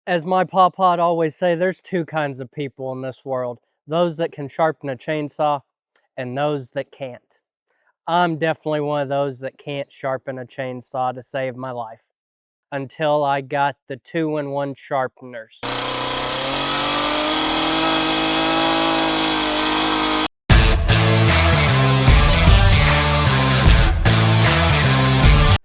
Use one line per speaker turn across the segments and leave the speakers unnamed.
As my pawpaw'd always say, there's two kinds of people in this world. Those that can sharpen a chainsaw and those that can't. I'm definitely one of those that can't sharpen a chainsaw to save my life until I got the 2-in-1 sharpeners.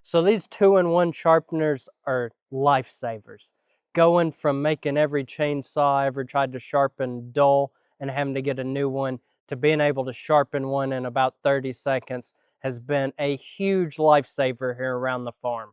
So these 2-in-1 sharpeners are lifesavers. Going from making every chainsaw I ever tried to sharpen dull and having to get a new one to being able to sharpen one in about 30 seconds has been a huge lifesaver here around the farm.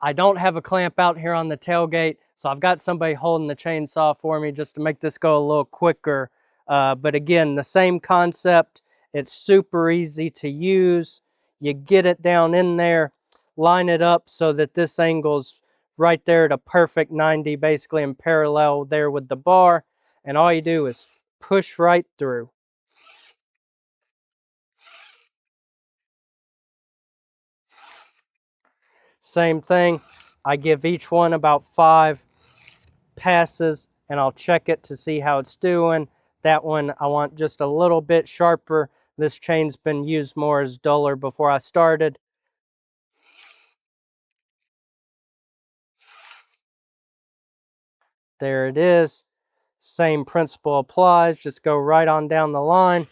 I don't have a clamp out here on the tailgate, so I've got somebody holding the chainsaw for me just to make this go a little quicker. But again, the same concept. It's super easy to use. You get it down in there, line it up so that this angle's right there at a perfect 90, basically in parallel there with the bar. And all you do is push right through. Same thing. I give each one about 5 passes and I'll check it to see how it's doing. That one I want just a little bit sharper. This chain's been used more as duller before I started. There it is. Same principle applies. Just go right on down the line.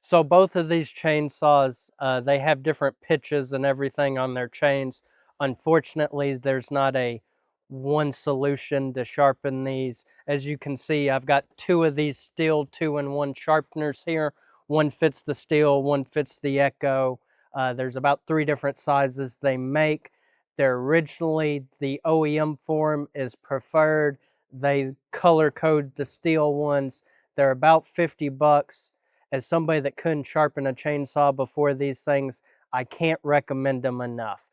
So both of these chainsaws, they have different pitches and everything on their chains. Unfortunately, there's not a one solution to sharpen these. As you can see, I've got 2 of these Stihl 2-in-1 sharpeners here. One fits the Stihl, one fits the Echo. There's about 3 different sizes they make. They're originally, the OEM form is preferred. They color code the Stihl ones. They're about 50 bucks. As somebody that couldn't sharpen a chainsaw before these things, I can't recommend them enough.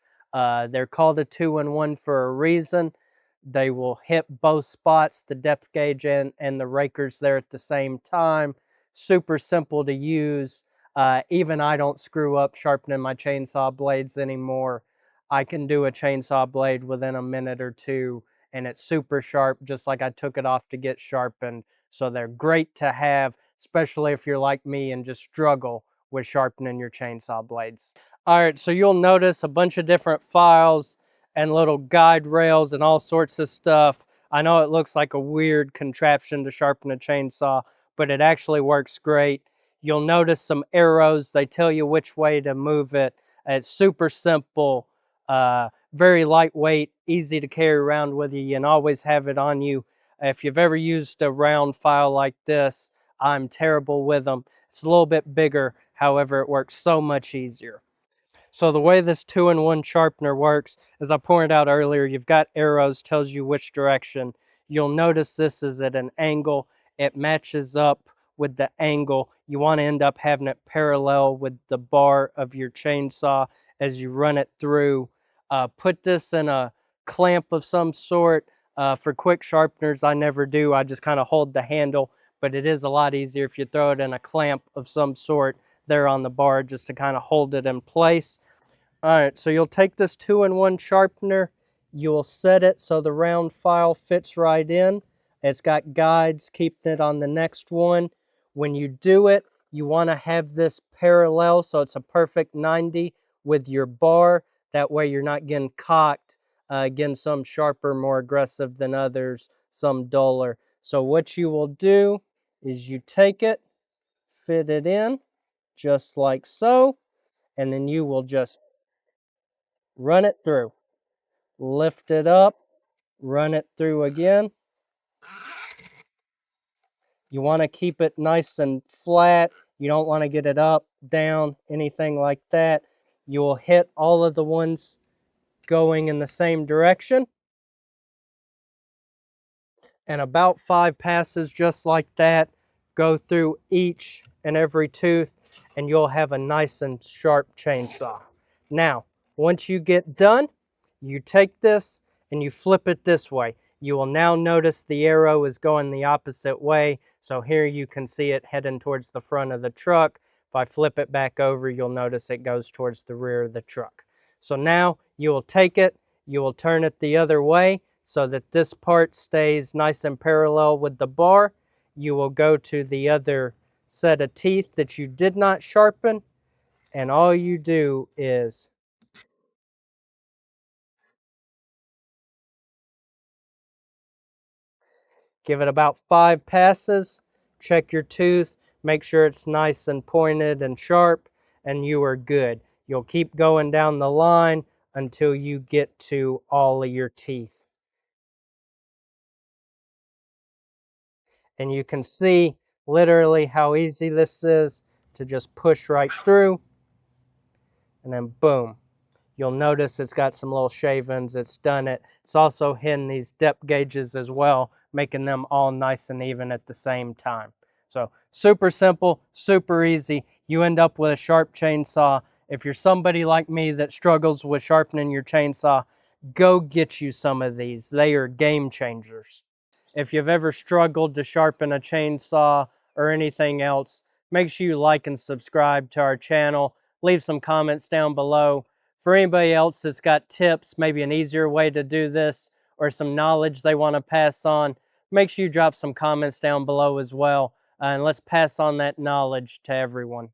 They're called a 2-in-1 for a reason. They will hit both spots, the depth gauge and the rakers there at the same time. Super simple to use. Even I don't screw up sharpening my chainsaw blades anymore. I can do a chainsaw blade within a minute or two, and it's super sharp, just like I took it off to get sharpened. So they're great to have, especially if you're like me and just struggle with sharpening your chainsaw blades. All right, so you'll notice a bunch of different files and little guide rails and all sorts of stuff. I know it looks like a weird contraption to sharpen a chainsaw, but it actually works great. You'll notice some arrows. They tell you which way to move it. It's super simple, very lightweight, easy to carry around with you, and always have it on you. If you've ever used a round file like this, I'm terrible with them. It's a little bit bigger, however, it works so much easier. So the way this 2-in-1 sharpener works, as I pointed out earlier, you've got arrows, tells you which direction. You'll notice this is at an angle. It matches up with the angle. You want to end up having it parallel with the bar of your chainsaw as you run it through. Put this in a clamp of some sort. For quick sharpeners, I never do. I just kind of hold the handle, but it is a lot easier if you throw it in a clamp of some sort there on the bar just to kind of hold it in place. All right, so you'll take this 2-in-1 sharpener, you'll set it so the round file fits right in. It's got guides keeping it on the next one. When you do it, you want to have this parallel so it's a perfect 90 with your bar. That way you're not getting cocked. Again, some sharper, more aggressive than others, some duller. So what you will do is you take it, fit it in, just like so, and then you will just run it through. Lift it up, run it through again. You want to keep it nice and flat. You don't want to get it up, down, anything like that. You will hit all of the ones going in the same direction. And about 5 passes just like that. Go through each and every tooth and you'll have a nice and sharp chainsaw. Now, once you get done, You take this and you flip it this way. You will now notice the arrow is going the opposite way. So here you can see it heading towards the front of the truck. If I flip it back over, you'll notice it goes towards the rear of the truck. So now you will take it, you will turn it the other way so that this part stays nice and parallel with the bar. You will go to the other set of teeth that you did not sharpen, and all you do is give it about 5 passes, check your tooth, make sure it's nice and pointed and sharp, and you are good. You'll keep going down the line until you get to all of your teeth. And you can see literally how easy this is to just push right through, and then boom. You'll notice it's got some little shave-ins. It's done it. It's also hitting these depth gauges as well, making them all nice and even at the same time. So super simple, super easy. You end up with a sharp chainsaw. If you're somebody like me that struggles with sharpening your chainsaw, go get you some of these. They are game changers. If you've ever struggled to sharpen a chainsaw or anything else, make sure you like and subscribe to our channel. Leave some comments down below. For anybody else that's got tips, maybe an easier way to do this, or some knowledge they want to pass on, make sure you drop some comments down below as well. And let's pass on that knowledge to everyone.